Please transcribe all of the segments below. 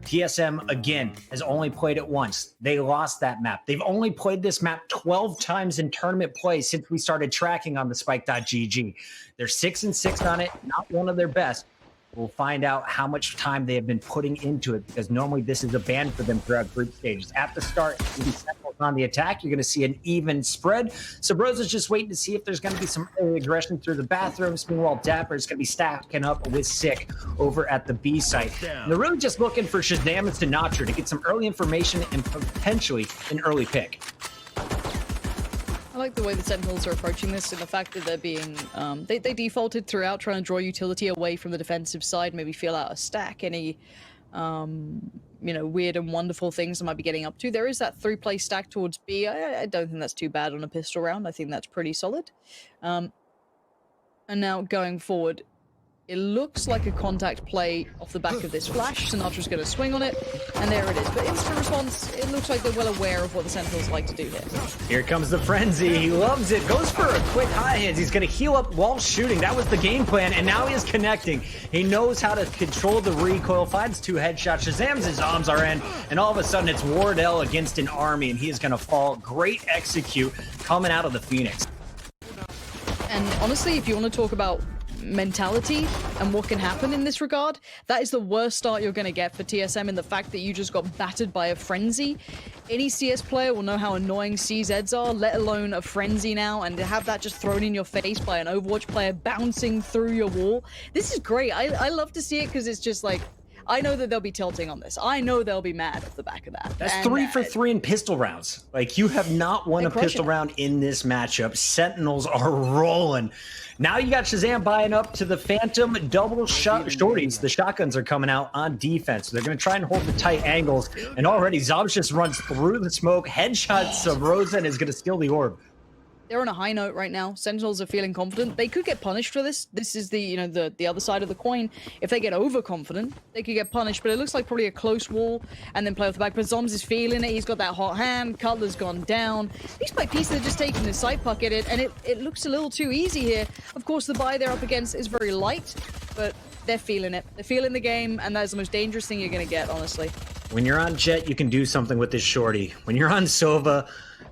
TSM, again, has only played it once. They lost that map. They've only played this map 12 times in tournament play since we started tracking on the Spike.gg. They're 6-6 on it, not one of their best. We'll find out how much time they have been putting into it, because normally this is a ban for them throughout group stages. At the start, you'll be Sentinels on the attack. You're going to see an even spread. Subroza's just waiting to see if there's going to be some early aggression through the bathrooms. Meanwhile, Dapr is going to be stacking up with Sick over at the B site. And they're really just looking for ShahZaM and Sinatraa to get some early information and potentially an early pick. I like the way the Sentinels are approaching this, and the fact that they're being, they defaulted throughout, trying to draw utility away from the defensive side, maybe feel out a stack, any, you know, weird and wonderful things they might be getting up to. There is that 3-play stack towards B. I don't think that's too bad on a pistol round. I think that's pretty solid. And now going forward, it looks like a contact play off the back of this flash. Sinatra's going to swing on it, and there it is. But instant response, it looks like they're well aware of what the Sentinels like to do here. Here comes the frenzy. He loves it. Goes for a quick high hands. He's going to heal up while shooting. That was the game plan, and now he is connecting. He knows how to control the recoil. Finds 2 headshots. ShahZaM's his arms are in, and all of a sudden it's Wardell against an army, and he is going to fall. Great execute coming out of the Phoenix. And honestly, if you want to talk about mentality and what can happen in this regard, that is the worst start you're going to get for TSM, in the fact that you just got battered by a frenzy. Any CS player will know how annoying CZs are, let alone a frenzy now, and to have that just thrown in your face by an Overwatch player bouncing through your wall. This is great. I love to see it, because it's just like, I know that they'll be tilting on this. I know they'll be mad off the back of that. That's 3 for 3 in pistol rounds. Like, you have not won a pistol round in this matchup. Sentinels are rolling. Now you got ShahZaM buying up to the Phantom double shot shorties. The shotguns are coming out on defense. They're going to try and hold the tight angles. And already zombs just runs through the smoke. Headshot Subroza and is going to steal the orb. They're on a high note right now. Sentinels are feeling confident. They could get punished for this. This is the, you know, the other side of the coin. If they get overconfident, they could get punished. But it looks like probably a close wall and then play off the back. But Zombs is feeling it. He's got that hot hand. Cutler's gone down. Piece by piece, they're just taking the side Puckett, and it looks a little too easy here. Of course, the buy they're up against is very light, but they're feeling it. They're feeling the game, and that is the most dangerous thing you're going to get, honestly. When you're on Jet, you can do something with this shorty. When you're on Sova,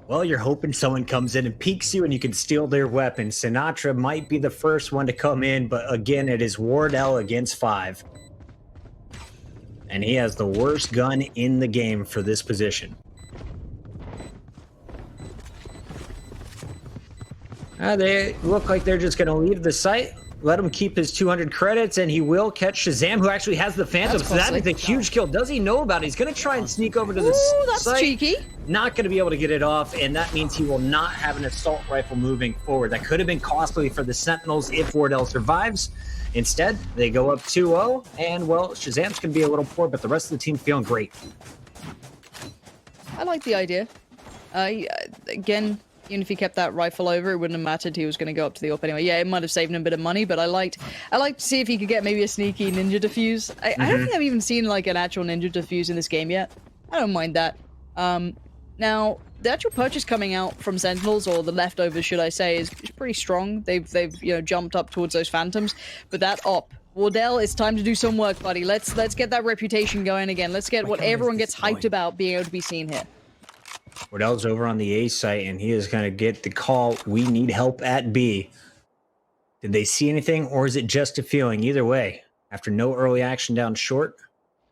well, you're hoping someone comes in and peeks you and you can steal their weapon. Sinatraa might be the first one to come in, but again, it is Wardell against 5. And he has the worst gun in the game for this position. They look like they're just going to leave the site. Let him keep his 200 credits, and he will catch ShahZaM, who actually has the Phantom. So that is a huge kill. Does he know about it? He's going to try and sneak over to the that's site. Cheeky. Not going to be able to get it off, and that means he will not have an assault rifle moving forward. That could have been costly for the Sentinels if Wardell survives. Instead, they go up 2-0, and, well, ShahZaM's going to be a little poor, but the rest of the team feeling great. I like the idea. Again, even if he kept that rifle over, it wouldn't have mattered. He was going to go up to the AWP anyway. Yeah, it might have saved him a bit of money, but I liked to see if he could get maybe a sneaky ninja defuse. I don't think I've even seen like an actual ninja defuse in this game yet. I don't mind that. Now, the actual purchase coming out from Sentinels, or the leftovers, should I say, is pretty strong. They've you know, jumped up towards those Phantoms, but that AWP. Wardell, it's time to do some work, buddy. Let's get that reputation going again. Let's get what everyone gets hyped about being able to be seen here. Wardell's over on the A site, and he is going to get the call, we need help at B. Did they see anything, or is it just a feeling? Either way, after no early action down short,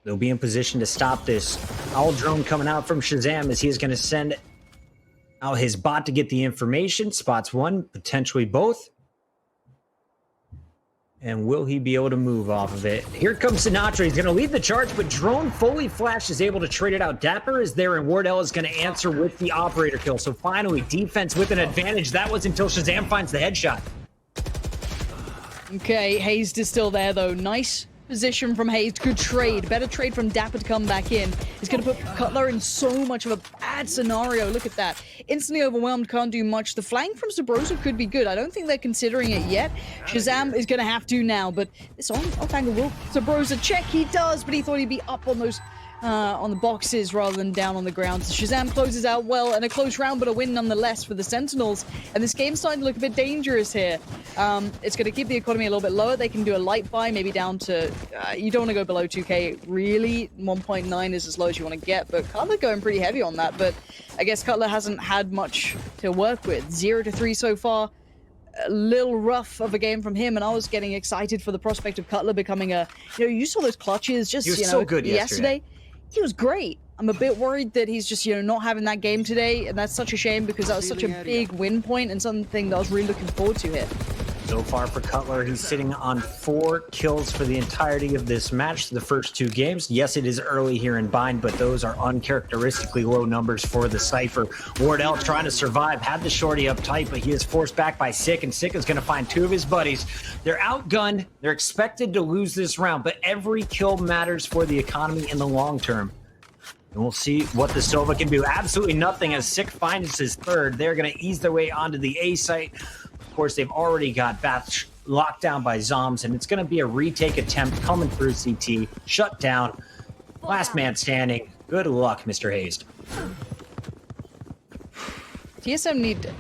they'll be in position to stop this. Owl drone coming out from ShahZaM as he is going to send out his bot to get the information. Spots one, potentially both. And will he be able to move off of it? Here comes Sinatraa. He's going to lead the charge, but drone fully flashed is able to trade it out. Dapr is there, and Wardell is going to answer with the operator kill. So finally, defense with an advantage. That was until ShahZaM finds the headshot. Okay, Hazed is still there, though. Nice position from Hazed. Good trade. Better trade from Dapr to come back in. He's going to put Cutler in so much of a bad scenario. Look at that. Instantly overwhelmed, can't do much. The flank from Subroza could be good. I don't think they're considering it yet. ShahZaM is going to have to now, but this off angle will Subroza check. He does, but he thought he'd be up on those on the boxes rather than down on the ground. So ShahZaM closes out well, and a close round, but a win nonetheless for the Sentinels. And this game's starting to look a bit dangerous here. It's going to keep the economy a little bit lower. They can do a light buy, maybe down to... you don't want to go below 2k, really. 1.9 is as low as you want to get, but Cutler going pretty heavy on that. But I guess Cutler hasn't had much to work with. 0-3 so far. A little rough of a game from him, and I was getting excited for the prospect of Cutler becoming a... You saw those clutches just, so good yesterday. He was great. I'm a bit worried that he's just, not having that game today, and that's such a shame because that was such a big win point and something that I was really looking forward to here. So far for Cutler, he's sitting on 4 kills for the entirety of this match, the first 2 games. Yes, it is early here in Bind, but those are uncharacteristically low numbers for the Cypher. Wardell trying to survive, had the shorty up tight, but he is forced back by Sick, and Sick is going to find 2 of his buddies. They're outgunned. They're expected to lose this round, but every kill matters for the economy in the long term. And we'll see what the Sova can do. Absolutely nothing as Sick finds his 3rd. They're going to ease their way onto the A site. Of course, they've already got Bath locked down by zombs, and it's going to be a retake attempt coming through CT. Shut down. Last man standing. Good luck, Mr. Hazed. TSM need...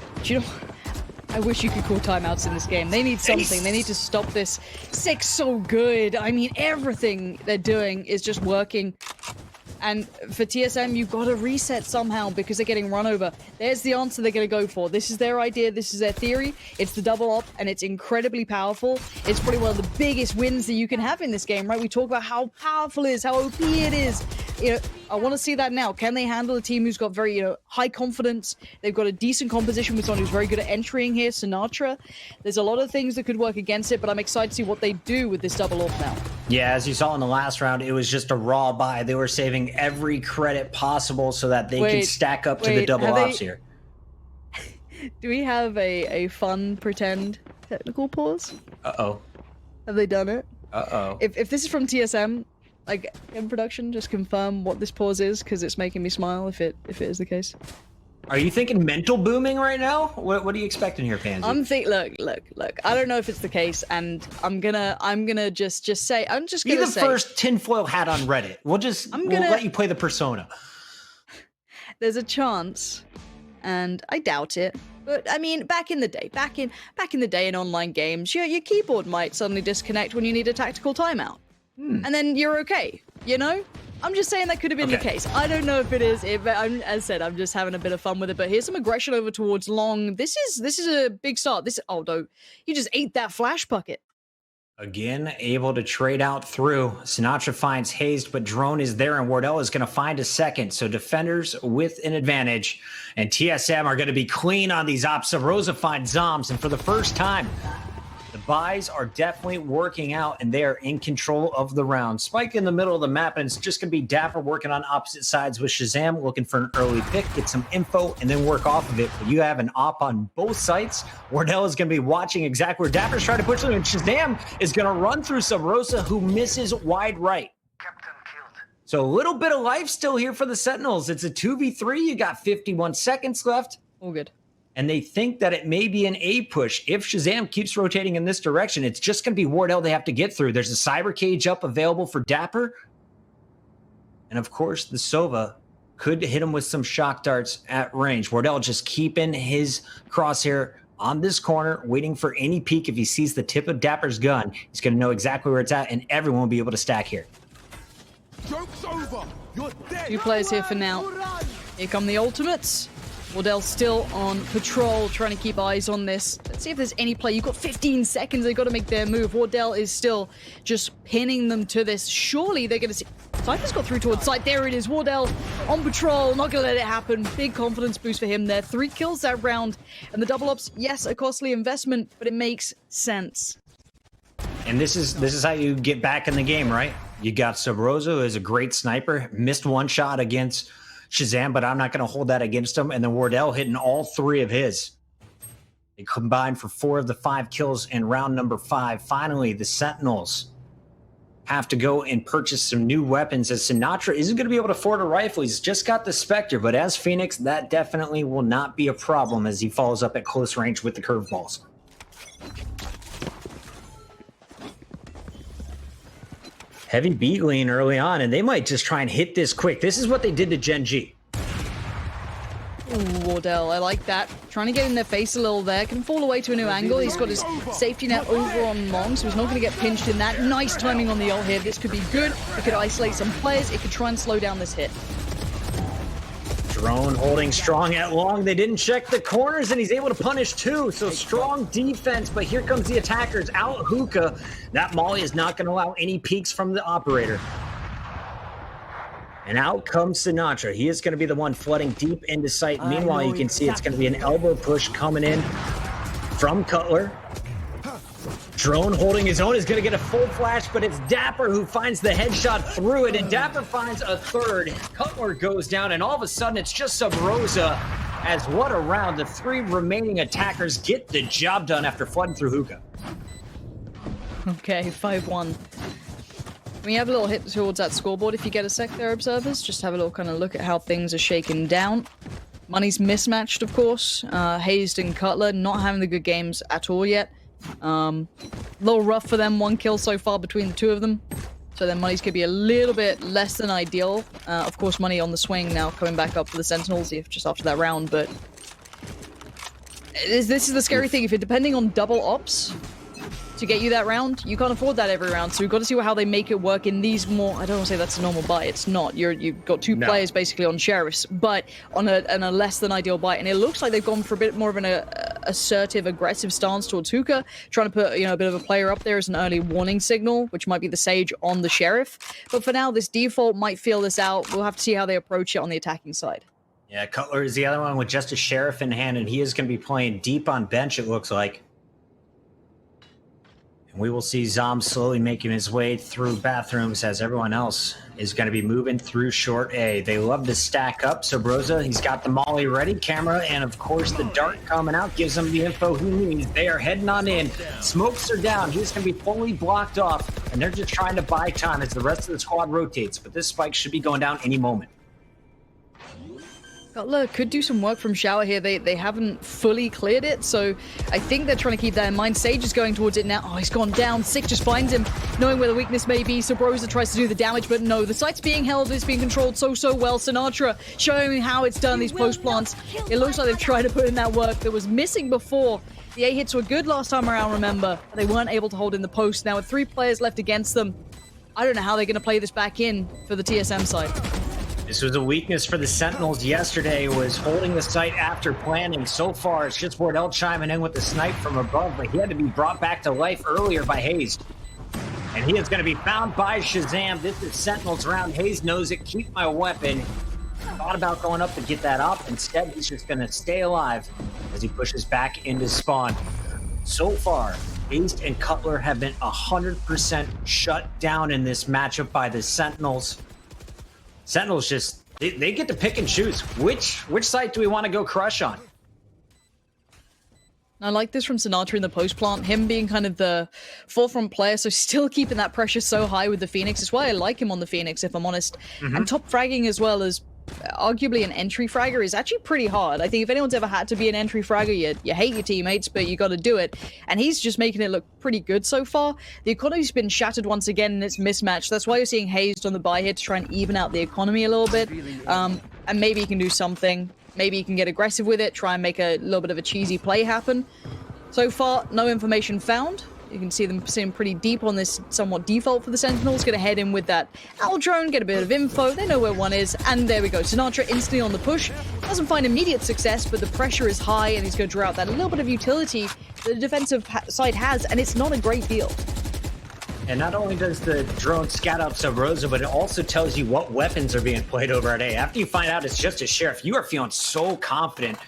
I wish you could call timeouts in this game. They need something. They need to stop this. Sick's so good. I mean, everything they're doing is just working. And for TSM, you've got to reset somehow because they're getting run over. There's the answer they're going to go for. This is their idea. This is their theory. It's the double up, and it's incredibly powerful. It's probably one of the biggest wins that you can have in this game, right? We talk about how powerful it is, how OP it is. I want to see that now. Can they handle a team who's got very, high confidence? They've got a decent composition with someone who's very good at entering here, Sinatraa. There's a lot of things that could work against it, but I'm excited to see what they do with this double off now. Yeah, as you saw in the last round, it was just a raw buy. They were saving every credit possible so that they could stack up to the double ops here. Do we have a fun pretend technical pause? Uh-oh. Have they done it? Uh-oh. If this is from TSM, like, in production, just confirm what this pause is, because it's making me smile if it is the case. Are you thinking mental booming right now? What are you expecting here, Pansy? Look. I don't know if it's the case, and I'm gonna just say, I'm just gonna say... Be the first tinfoil hat on Reddit. We'll let you play the persona. There's a chance, and I doubt it, but I mean, back in the day in online games, your keyboard might suddenly disconnect when you need a tactical timeout. And then you're okay, I'm just saying that could have been the case. I don't know if it is. As I said, I'm just having a bit of fun with it. But here's some aggression over towards Long. This is a big start. No, you just ate that flash Puckett. Again, able to trade out through. Sinatraa finds Hazed, but Drone is there, and Wardell is going to find a second. So defenders with an advantage, and TSM are going to be clean on these ops. Subroza finds zombs, and for the first time, the buys are definitely working out, and they are in control of the round. Spike in the middle of the map, and it's just going to be Dapr working on opposite sides with ShahZaM, looking for an early pick, get some info, and then work off of it. But you have an op on both sites. Wardell is going to be watching exactly where Dapr's trying to push them, and ShahZaM is going to run through Subroza, who misses wide right. So a little bit of life still here for the Sentinels. It's a 2v3. You got 51 seconds left. All good. And they think that it may be an A push. If ShahZaM keeps rotating in this direction, it's just going to be Wardell they have to get through. There's a cyber cage up available for Dapr. And of course, the Sova could hit him with some shock darts at range. Wardell just keeping his crosshair on this corner, waiting for any peek. If he sees the tip of Dapr's gun, he's going to know exactly where it's at, and everyone will be able to stack here. Joke's over. You're dead. 2 players here for now. Here come the ultimates. Wardell still on patrol, trying to keep eyes on this. Let's see if there's any play. You've got 15 seconds. They've got to make their move. Wardell is still just pinning them to this. Surely they're going to see... Cypher's got through towards site. There it is. Wardell on patrol. Not going to let it happen. Big confidence boost for him there. 3 kills that round. And the double ups, yes, a costly investment, but it makes sense. And this is how you get back in the game, right? You got Subroza, who is a great sniper. Missed one shot against ShahZaM, but I'm not going to hold that against him. And then Wardell hitting all 3 of his. They combined for 4 of the 5 kills in round number 5. Finally, the Sentinels have to go and purchase some new weapons, as Sinatraa isn't going to be able to afford a rifle. He's just got the Spectre, but as Phoenix, that definitely will not be a problem as he follows up at close range with the curveballs. Heavy B lane early on, and they might just try and hit this quick. This is what they did to Gen G. Ooh, Wardell, I like that. Trying to get in their face a little there. Can fall away to a new angle. He's got his safety net over on Long, so he's not going to get pinched in that. Nice timing on the ult here. This could be good. It could isolate some players. It could try and slow down this hit. Drone holding strong at Long. They didn't check the corners, and he's able to punish too. So strong defense, but here comes the attackers. Out hookah. That molly is not going to allow any peeks from the operator. And out comes Sinatraa. He is going to be the one flooding deep into sight. Meanwhile, you can see it's going to be an elbow push coming in from Cutler. Drone holding his own is going to get a full flash, but it's Dapr who finds the headshot through it, and Dapr finds a third. Cutler goes down, and all of a sudden it's just Subroza. As what a round. The three remaining attackers get the job done after flooding through hookah. Okay, 5-1. We have a little hit towards that scoreboard if you get a sec there, observers. Just have a little kind of look at how things are shaken down. Money's mismatched, of course. Hazed and Cutler not having the good games at all yet. A little rough for them. 1 kill so far between the two of them. So their monies could be a little bit less than ideal. Of course, money on the swing now coming back up for the Sentinels just after that round. But this is the scary thing. If you're depending on double ops to get you that round, you can't afford that every round. So we've got to see how they make it work in these more. I don't want to say that's a normal buy. It's not. You've got two players basically on sheriffs, but on a less than ideal buy. And it looks like they've gone for a bit more of an assertive, aggressive stance towards hookah, trying to put a bit of a player up there as an early warning signal, which might be the Sage on the sheriff. But for now, this default might feel this out. We'll have to see how they approach it on the attacking side. Yeah, Cutler is the other one with just a sheriff in hand, and he is going to be playing deep on bench, it looks like. And we will see ZOM slowly making his way through bathrooms as everyone else is going to be moving through short A. They love to stack up. Subroza, he's got the molly ready, camera, and of course the dart coming out gives him the info he needs. They are heading on in. Smokes are down. He's going to be fully blocked off, and they're just trying to buy time as the rest of the squad rotates. But this spike should be going down any moment. Cutler could do some work from Shower here. They haven't fully cleared it, so I think they're trying to keep that in mind. Sage is going towards it now. Oh, he's gone down. Sick just finds him, knowing where the weakness may be. Subroza tries to do the damage, but no. The site's being held. It's being controlled so well. Sinatraa showing how it's done, these post plants. It looks like they've tried to put in that work that was missing before. The A hits were good last time around, remember, but they weren't able to hold in the post. Now with 3 players left against them, I don't know how they're going to play this back in for the TSM side. This was a weakness for the Sentinels yesterday, was holding the site after planning. So far, it's just Wardell chiming in with the snipe from above, but he had to be brought back to life earlier by Hazed. And he is going to be found by ShahZaM. This is Sentinels round. Hazed knows it. Keep my weapon. Thought about going up to get that up. Instead, he's just going to stay alive as he pushes back into spawn. So far, Hazed and Cutler have been 100% shut down in this matchup by the Sentinels. Sentinels just, they get to pick and choose. Which site do we want to go crush on? I like this from Sinatraa in the post plant, him being kind of the forefront player, so still keeping that pressure so high with the Phoenix. It's why I like him on the Phoenix, if I'm honest. And top fragging as well as arguably an entry fragger is actually pretty hard. I think if anyone's ever had to be an entry fragger, you hate your teammates, but you got to do it. And he's just making it look pretty good so far. The economy's been shattered once again, and it's mismatched. That's why you're seeing Hazed on the buy here to try and even out the economy a little bit. And maybe he can do something. Maybe he can get aggressive with it, try and make a little bit of a cheesy play happen. So far, no information found. You can see them sitting pretty deep on this somewhat default for the Sentinels. Gonna head in with that owl drone, get a bit of info. They know where one is, and there we go. Sinatraa instantly on the push. Doesn't find immediate success, but the pressure is high, and he's gonna draw out that little bit of utility that the defensive side has, and it's not a great deal. And not only does the drone scout out Subroza, but it also tells you what weapons are being played over at A. After you find out it's just a sheriff, you are feeling so confident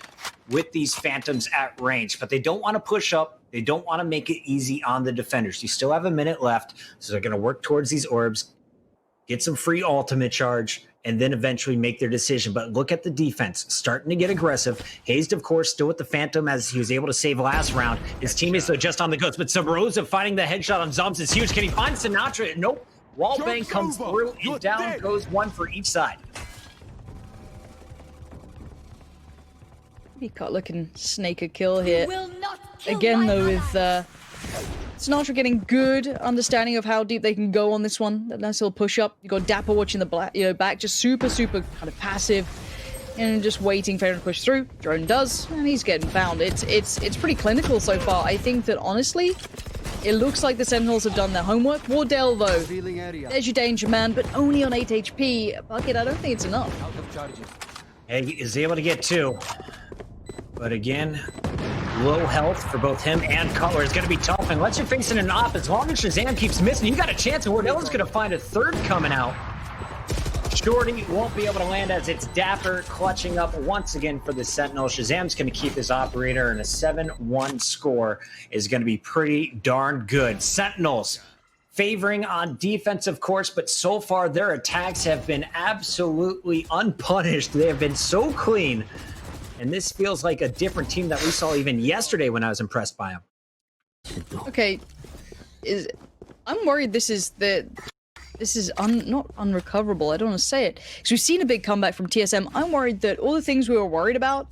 with these phantoms at range, but they don't want to push up. They don't want to make it easy on the defenders. You still have a minute left, so they're going to work towards these orbs, get some free ultimate charge, and then eventually make their decision. But look at the defense, starting to get aggressive. Hazed, of course, still with the Phantom as he was able to save last round. His teammates, though, just on the ghost. But Subroza finding the headshot on zombs is huge. Can he find Sinatraa? Nope. Wallbang comes through, and down goes one for each side. Cutler can snake a kill here. Again, though, with Sinatraa getting good understanding of how deep they can go on this one. That nice little push up. You got Dapr watching the back, just super kind of passive, and just waiting for him to push through. Drone does, and he's getting found. It's pretty clinical so far. I think that honestly, it looks like the Sentinels have done their homework. Wardell though, there's your danger man, but only on 8 HP. Puckett, I don't think it's enough. He is able to get 2. But again, low health for both him and Cutler is going to be tough. And unless you're facing an op, as long as ShahZaM keeps missing, you got a chance. And Wardell is going to find a 3rd coming out. Shorty won't be able to land as it's Dapr clutching up once again for the Sentinels. ShahZaM's going to keep his operator, and a 7-1 score is going to be pretty darn good. Sentinels favoring on defense, of course, but so far their attacks have been absolutely unpunished. They have been so clean. And this feels like a different team that we saw even yesterday when I was impressed by them. Okay, I'm worried this is not unrecoverable. I don't want to say it because we've seen a big comeback from TSM. I'm worried that all the things we were worried about,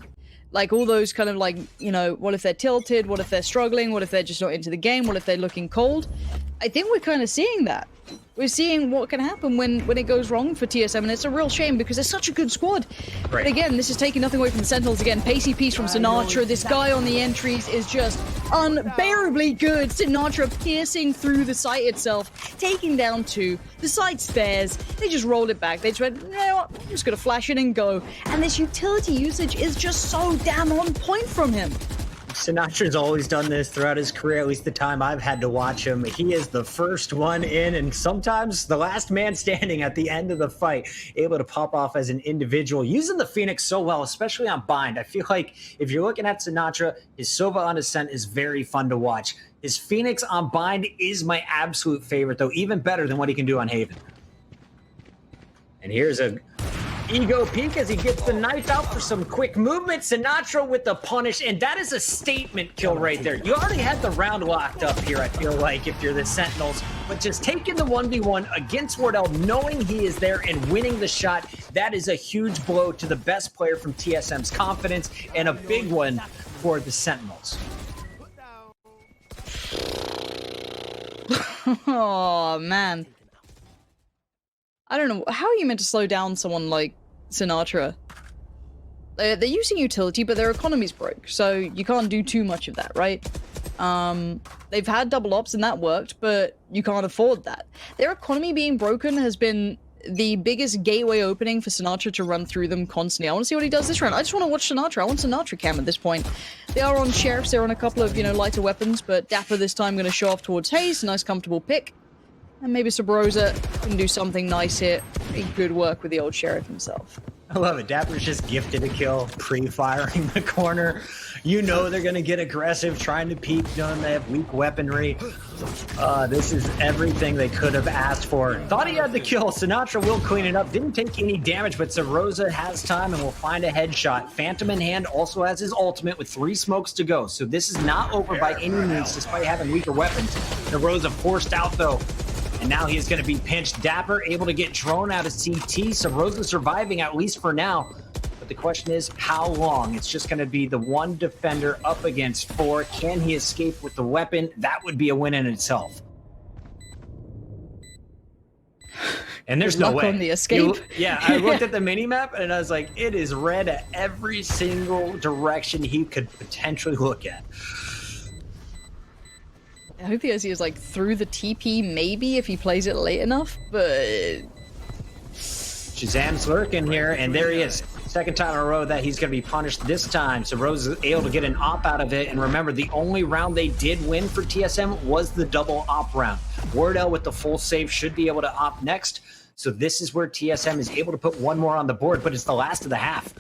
like all those kind of like, you know, what if they're tilted? What if they're struggling? What if they're just not into the game? What if they're looking cold? I think we're kind of seeing that. We're seeing what can happen when it goes wrong for TSM, and it's a real shame because they're such a good squad. Right. But again, this is taking nothing away from the Sentinels. Again, pacey piece from Sinatraa. This guy on the entries is just unbearably good. Sinatraa piercing through the site itself, taking down 2. The site spares. They just rolled it back. They just went, you know what, I'm just going to flash it and go. And this utility usage is just so damn on point from him. Sinatra's always done this throughout his career, at least the time I've had to watch him. He is the first one in, and sometimes the last man standing at the end of the fight, able to pop off as an individual, using the Phoenix so well, especially on bind. I feel like if you're looking at Sinatraa, his Sova on Ascent is very fun to watch. His Phoenix on bind is my absolute favorite, though, even better than what he can do on Haven. And here's a ego peek as he gets the knife out for some quick movement. Sinatraa with the punish, and that is a statement kill right there. You already had the round locked up here, I feel like, if you're the Sentinels, but just taking the 1v1 against Wardell, knowing he is there and winning the shot, that is a huge blow to the best player from TSM's confidence, and a big one for the Sentinels. Oh, man. I don't know. How are you meant to slow down someone like Sinatraa? They're using utility, but their economy's broke, so you can't do too much of that, right? They've had double ops and that worked, but you can't afford that. Their economy being broken has been the biggest gateway opening for Sinatraa to run through them constantly. I want to see what he does this round. I just want to watch Sinatraa. I want Sinatraa cam at this point. They are on sheriffs. They're on a couple of, you know, lighter weapons, but Dapr this time going to show off towards Hazed. Nice, comfortable pick. And maybe Subroza can do something nice here. Good work with the old sheriff himself. I love it. Dapr's just gifted a kill, pre-firing the corner. You know they're going to get aggressive, trying to peek them. They have weak weaponry. This is everything they could have asked for. Thought he had the kill. Sinatraa will clean it up. Didn't take any damage, but Subroza has time and will find a headshot. Phantom in hand also has his ultimate with 3 smokes to go. So this is not over by any means, despite having weaker weapons. Subroza forced out, though. And now he is going to be pinched. Dapr able to get drone out of CT. Subroza surviving, at least for now. But the question is, how long? It's just going to be the one defender up against 4. Can he escape with the weapon? That would be a win in itself. And there's no way. On the escape. I looked at the mini-map and I was like, it is red at every single direction he could potentially look at. I hope the OC is like through the TP, maybe if he plays it late enough, but ShahZaM's lurking here, and there he is. Second time in a row that he's going to be punished this time. So Rose is able to get an op out of it. And remember, the only round they did win for TSM was the double op round. Wardell with the full save should be able to op next. So this is where TSM is able to put one more on the board, but it's the last of the half.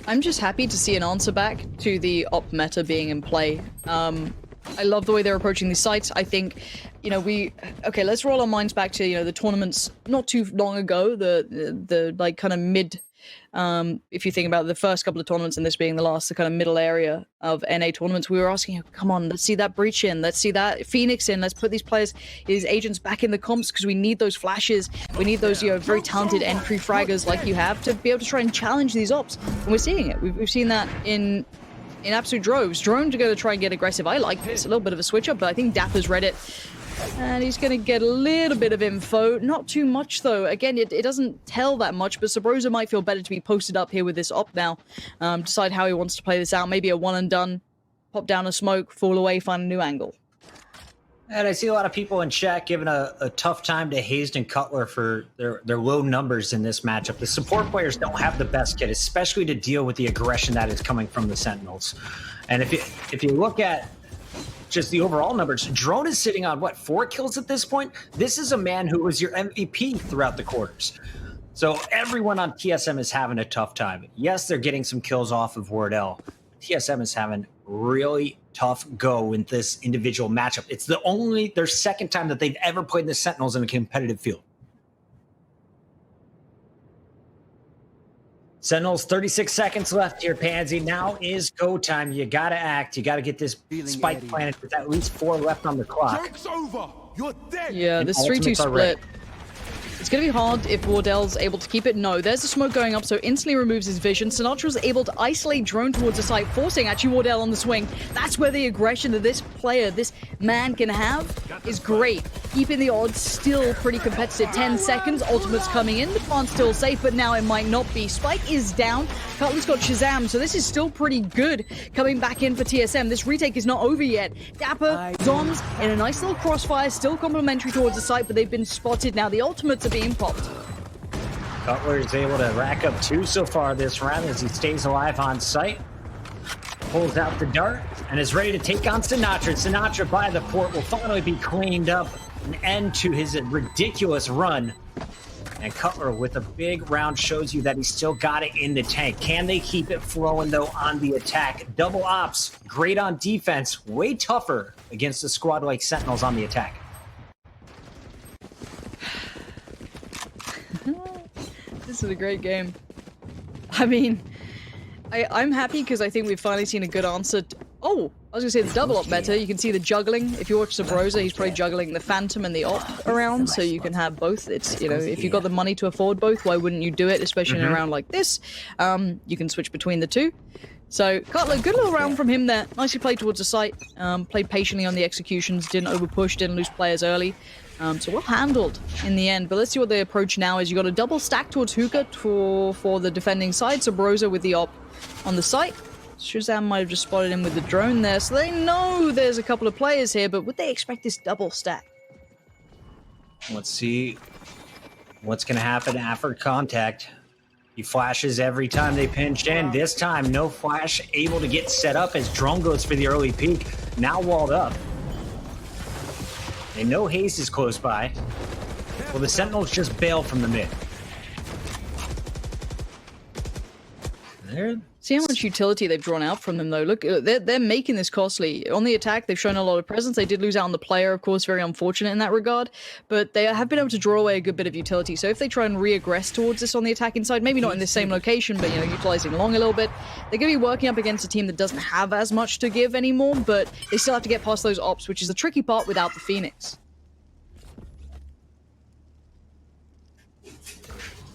I'm just happy to see an answer back to the op meta being in play. I love the way they're approaching these sites. I think, you know, okay, let's roll our minds back to, you know, the tournaments not too long ago, the like kind of mid, if you think about the first couple of tournaments and this being the last, the kind of middle area of NA tournaments, we were asking, come on, let's see that breach in, let's see that Phoenix in, let's put these players, these agents back in the comps because we need those flashes, we need those, you know, very talented entry fraggers like you have to be able to try and challenge these ops. And we're seeing it. We've seen that in in absolute droves. Drone to go to try and get aggressive. I like this. A little bit of a switch up, but I think Dapr's read it. And he's going to get a little bit of info. Not too much, though. Again, it doesn't tell that much, but Subroza might feel better to be posted up here with this op now. Decide how he wants to play this out. Maybe a one and done. Pop down a smoke, fall away, find a new angle. And I see a lot of people in chat giving a tough time to Hazed and Cutler for their low numbers in this matchup. The support players don't have the best kit, especially to deal with the aggression that is coming from the Sentinels. And if you look at just the overall numbers, Drone is sitting on, what, 4 kills at this point? This is a man who was your MVP throughout the quarters. So everyone on TSM is having a tough time. Yes, they're getting some kills off of Wardell. TSM is having really tough go in this individual matchup. It's their second time that they've ever played the Sentinels in a competitive field. Sentinels, 36 seconds left here, Pansy. Now is go time. You got to act. You got to get this spike planted with at least 4 left on the clock. Joke's over. You're dead. Yeah, this 3-2 split. It's going to be hard if Wardell's able to keep it. No, there's the smoke going up, so instantly removes his vision. Sinatra's able to isolate Drone towards the site, forcing actually Wardell on the swing. That's where the aggression that this player, this man can have is great. Keeping the odds still pretty competitive. 10 seconds, ultimate's coming in. The plant's still safe, but now it might not be. Spike is down. Cutler's got ShahZaM, so this is still pretty good coming back in for TSM. This retake is not over yet. Dapr, zombs in a nice little crossfire, still complimentary towards the site, but they've been spotted now. The ultimates are being popped. Cutler is able to rack up 2 so far this round as he stays alive on site. Pulls out the dart and is ready to take on Sinatraa. Sinatraa by the port will finally be cleaned up. An end to his ridiculous run. And Cutler with a big round shows you that he's still got it in the tank. Can they keep it flowing, though, on the attack? Double ops, great on defense, way tougher against a squad like Sentinels on the attack. This is a great game. I mean, I'm happy because I think we've finally seen a good answer. Oh, I was going to say the double op meta. You can see the juggling. If you watch Subroza, he's probably juggling the Phantom and the op around, so you can have both. It's, you know, if you've got the money to afford both, why wouldn't you do it, especially in a round like this? You can switch between the two. So, Cutler, good little round from him there. Nicely played towards the site. Played patiently on the executions, didn't overpush, didn't lose players early. So well handled in the end. But let's see what the approach now is. You got a double stack towards Hookah for the defending side. Subroza with the op on the site. ShahZaM might have just spotted him with the drone there, so they know there's a couple of players here, but would they expect this double stack? Let's see what's going to happen after contact. He flashes every time they pinch in. This time, no flash, able to get set up as Drone goes for the early peek. Now walled up. They know Hazed is close by. Well, the Sentinels just bail from the mid. There. See how much utility they've drawn out from them, though. Look, they're making this costly. On the attack, they've shown a lot of presence. They did lose out on the player, of course, very unfortunate in that regard. But they have been able to draw away a good bit of utility. So if they try and re-aggress towards this on the attacking side, maybe not in the same location, but, you know, utilizing long a little bit, they're going to be working up against a team that doesn't have as much to give anymore, but they still have to get past those ops, which is the tricky part without the Phoenix.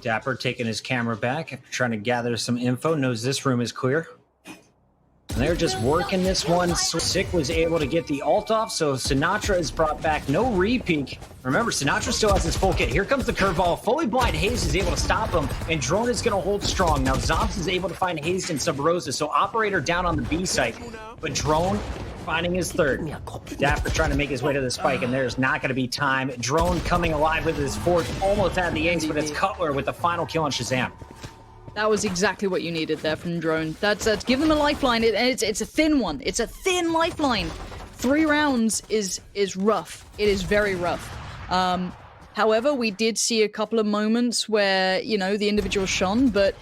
Dapr taking his camera back, trying to gather some info, knows this room is clear. And they're just working this one. Sick was able to get the ult off, so Sinatraa is brought back. No re-peek. Remember, Sinatraa still has his full kit. Here comes the curveball. Fully blind Hazed is able to stop him, and Drone is going to hold strong. Now, zombs is able to find Hazed and Subroza, so Operator down on the B site, but Drone finding his third. Dapr trying to make his way to the spike, and there's not going to be time. Drone coming alive with his fourth, almost had the ace, but it's Cutler with the final kill on ShahZaM. That was exactly what you needed there from Drone. That's give them a lifeline, and it's a thin one. It's a thin lifeline. 3 rounds is rough. It is very rough. However, we did see a couple of moments where, you know, the individual shone, but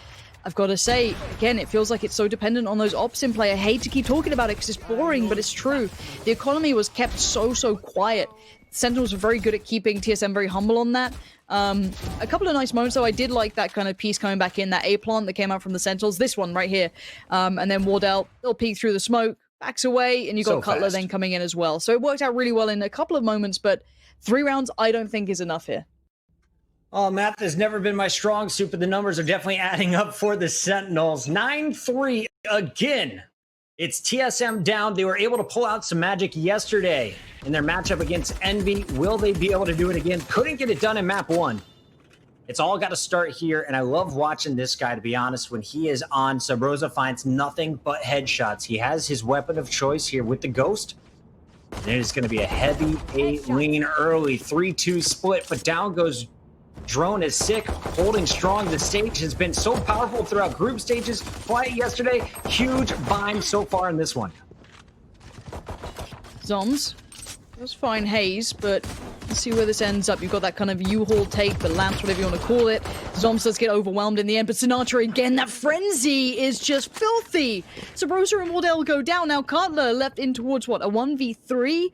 I've got to say, again, it feels like it's so dependent on those ops in play. I hate to keep talking about it because it's boring, but it's true. The economy was kept so quiet. Sentinels were very good at keeping TSM very humble on that. A couple of nice moments, though. I did like that kind of piece coming back in, that A-plant that came out from the Sentinels. This one right here. And then Wardell, they'll peek through the smoke, backs away, and you got Cutler then coming in as well. So it worked out really well in a couple of moments, but 3 rounds I don't think is enough here. Oh, math has never been my strong suit, but the numbers are definitely adding up for the Sentinels. 9-3 again It's TSM down. They were able to pull out some magic yesterday in their matchup against Envy. Will they be able to do it again? Couldn't get it done in map 1. It's all got to start here, and I love watching this guy, to be honest. When he is on, Subroza finds nothing but headshots. He has his weapon of choice here with the Ghost. And it is going to be a heavy 8 lean early, 3-2 split, but down goes Drone is sick, holding strong. The stage has been so powerful throughout group stages. Quiet yesterday, huge bind so far in this one. Zombs. That's fine, Hazed, but let's see where this ends up. You've got that kind of U-haul take, the lamps, whatever you want to call it. Zombs does get overwhelmed in the end, but Sinatraa again, that frenzy is just filthy. Subroza and Wardell go down. Now Cutler left in towards, what, a 1v3?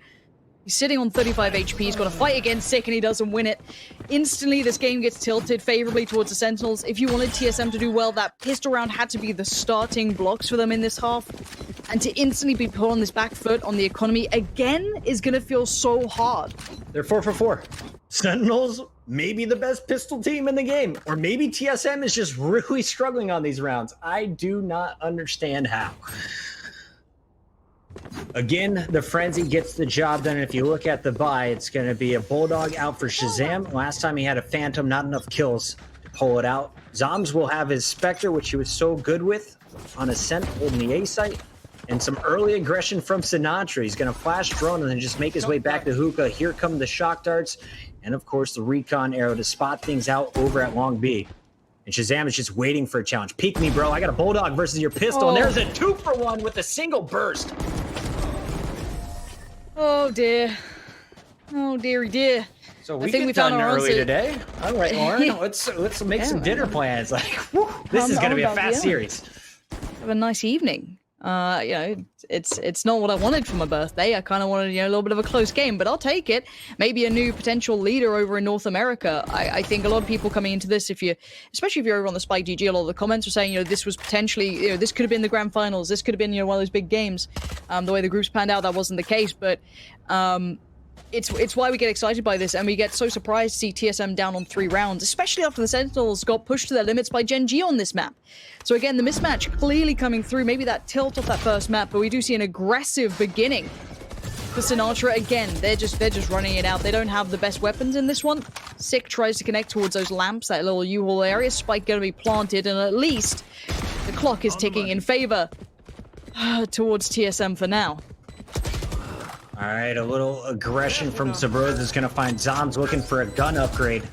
He's sitting on 35 HP. He's got to fight against Sick, and he doesn't win it. Instantly, this game gets tilted favorably towards the Sentinels. If you wanted TSM to do well, that pistol round had to be the starting blocks for them in this half. And to instantly be put on this back foot on the economy again is going to feel so hard. They're 4 for 4. Sentinels, maybe the best pistol team in the game. Or maybe TSM is just really struggling on these rounds. I do not understand how. Again, the frenzy gets the job done. And if you look at the buy, it's going to be a Bulldog out for ShahZaM. Last time he had a Phantom, not enough kills to pull it out. Zombs will have his Spectre, which he was so good with on Ascent holding the A site. And some early aggression from Sinatraa. He's going to flash drone and then just make his way back to Hookah. Here come the shock darts. And of course, the recon arrow to spot things out over at Long B. And ShahZaM is just waiting for a challenge. Peek me, bro. I got a Bulldog versus your pistol. And there's a 2-for-1 with a single burst. Oh dear. Oh deary dear. So we get done early today. All right, Lauren, let's make some dinner plans. Like, whew, this is going to be a fast series. Have a nice evening. You know, it's not what I wanted for my birthday. I kind of wanted, a little bit of a close game, but I'll take it. Maybe a new potential leader over in North America. I think a lot of people coming into this, especially if you're over on the Spike GG, a lot of the comments are saying, this was potentially, this could have been the grand finals. This could have been, one of those big games. The way the groups panned out, that wasn't the case, but it's why we get excited by this, and we get so surprised to see TSM down on 3 rounds, especially after the Sentinels got pushed to their limits by Gen G on this map. So again, the mismatch clearly coming through, maybe that tilt off that first map, but we do see an aggressive beginning for Sinatraa. Again, they're just running it out. They don't have the best weapons in this one. Sick tries to connect towards those lamps, that little U-haul area. Spike going to be planted, and at least the clock is ticking in favor towards TSM for now. All right, a little aggression from Subroza is going to find Zombs looking for a gun upgrade.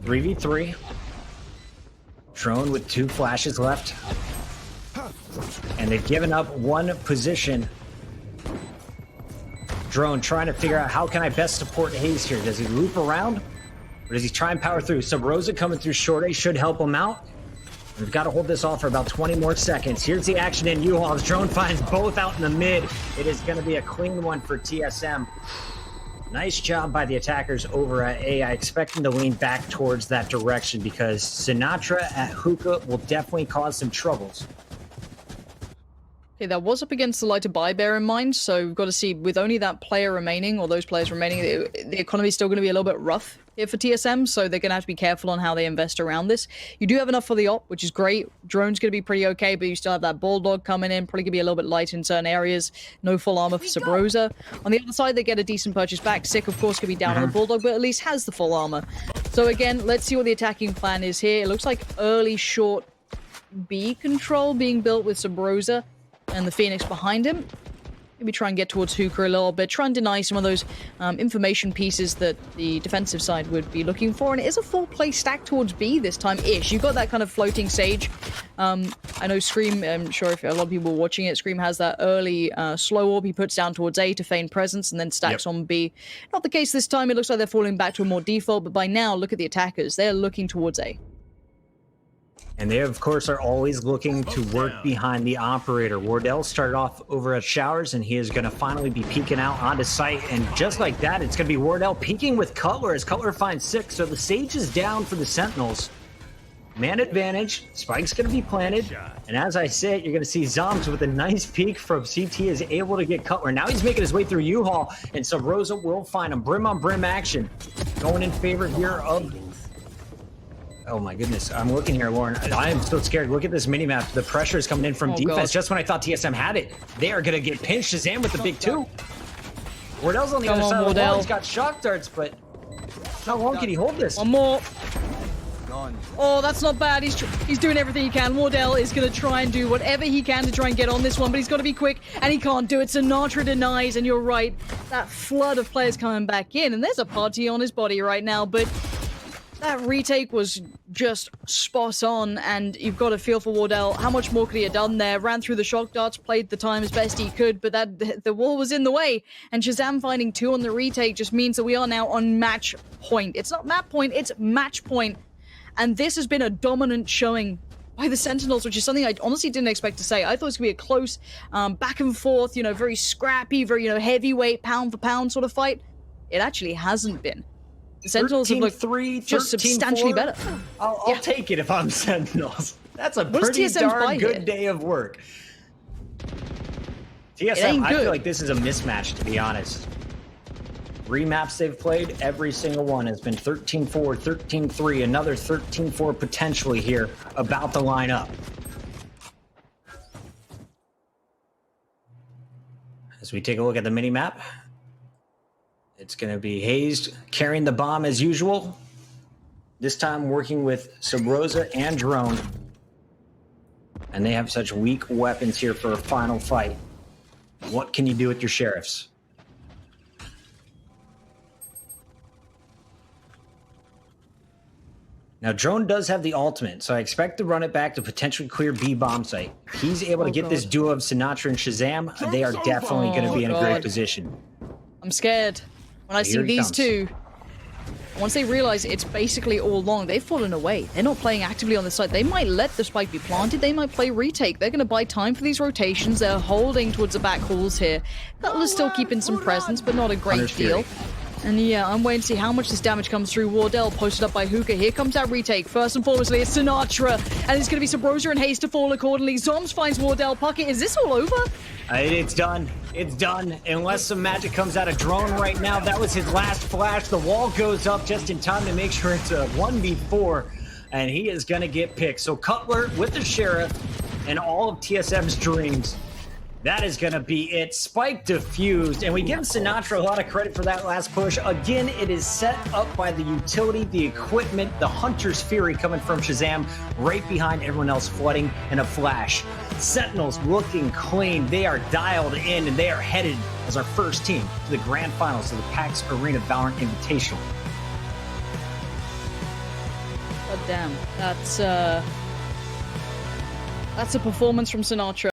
3v3. Drone with 2 flashes left. And they've given up 1 position. Drone trying to figure out how can I best support Hazed here. Does he loop around? Or does he try and power through? Subroza coming through short A should help him out. We've got to hold this off for about 20 more seconds. Here's the action in U-Haul. Drone finds both out in the mid. It is going to be a clean one for TSM. Nice job by the attackers over at A. I expect them to lean back towards that direction because Sinatraa at Hookah will definitely cause some troubles. Okay, that was up against the lighter buy, bear in mind, so we've got to see, with only that player remaining, or those players remaining, the economy is still going to be a little bit rough here for TSM, so they're going to have to be careful on how they invest around this. You do have enough for the op, which is great. Drone's going to be pretty okay, but you still have that Bulldog coming in, probably going to be a little bit light in certain areas. No full armor for Subroza. On the other side, they get a decent purchase back. Sick, of course, could be down on the Bulldog, but at least has the full armor. So again, let's see what the attacking plan is here. It looks like early short B control being built with Subroza and the Phoenix behind him. Maybe try and get towards Hookah a little bit, try and deny some of those information pieces that the defensive side would be looking for. And it is a full play stack towards B this time-ish. You've got that kind of floating Sage. I know Scream, I'm sure if a lot of people are watching it, Scream has that early slow orb he puts down towards A to feign presence and then stacks on B. Not the case this time. It looks like they're falling back to a more default, but by now, look at the attackers. They're looking towards A. And they, of course, are always looking to work behind the operator. Wardell started off over at Showers, and he is going to finally be peeking out onto site. And just like that, it's going to be Wardell peeking with Cutler as Cutler finds 6. So the Sage is down for the Sentinels. Man advantage. Spike's going to be planted. And as I said, you're going to see Zombs with a nice peek from CT is able to get Cutler. Now he's making his way through U-Haul, and Subroza will find him. Brim on brim action going in favor here of Oh my goodness. I'm looking here, Lauren. I am so scared. Look at this minimap. The pressure is coming in from defense. God. Just when I thought TSM had it, they are going to get pinched. ShahZaM with the big 2. Wardell's on the other side of the wall. He's got shock darts, but how long can he hold this? One more. Oh, that's not bad. He's doing everything he can. Wardell is going to try and do whatever he can to try and get on this one, but he's got to be quick, and he can't do it. Sinatraa denies, and you're right. That flood of players coming back in, and there's a party on his body right now, but that retake was just spot on, and you've got to feel for Wardell. How much more could he have done there? Ran through the shock darts, played the time as best he could, but the wall was in the way. And ShahZaM finding 2 on the retake just means that we are now on match point. It's not map point, it's match point. And this has been a dominant showing by the Sentinels, which is something I honestly didn't expect to say. I thought it was going to be a close, back and forth, you know, very scrappy, very, you know, heavyweight, pound for pound sort of fight. It actually hasn't been. The Sentinels have looked just substantially better. I'll take it if I'm Sentinels. That's a pretty darn good day of work. TSM, I feel like this is a mismatch, to be honest. 3 maps they've played, every single one has been 13-4, 13-3, another 13-4 potentially here about the lineup. As we take a look at the mini-map, it's going to be Hazed carrying the bomb as usual. This time working with Subroza and Drone. And they have such weak weapons here for a final fight. What can you do with your sheriffs? Now, Drone does have the ultimate, so I expect to run it back to potentially clear B bomb site. If he's able to get this duo of Sinatraa and ShahZaM, they are definitely going to be in a great position. I'm scared. When I see these two, once they realize it's basically all long, they've fallen away. They're not playing actively on the site. They might let the spike be planted. They might play retake. They're going to buy time for these rotations. They're holding towards the back halls here. Cutler's still keeping some presence, but not a great deal. And yeah, I'm waiting to see how much this damage comes through. Wardell posted up by Hookah. Here comes that retake. First and foremost, it's Sinatraa. And it's going to be Subroza and Hazed to fall accordingly. Zombs finds Wardell. Puckett, is this all over? It's done. It's done. Unless some magic comes out of Drone right now. That was his last flash. The wall goes up just in time to make sure it's a 1v4. And he is going to get picked. So Cutler with the Sheriff and all of TSM's dreams. That is going to be it. Spike defused, and we give Sinatraa a lot of credit for that last push. Again, it is set up by the utility, the equipment, the Hunter's Fury coming from ShahZaM, right behind everyone else flooding, and a flash. Sentinels looking clean. They are dialed in, and they are headed as our first team to the grand finals of the PAX Arena Valorant Invitational. God damn, that's a performance from Sinatraa.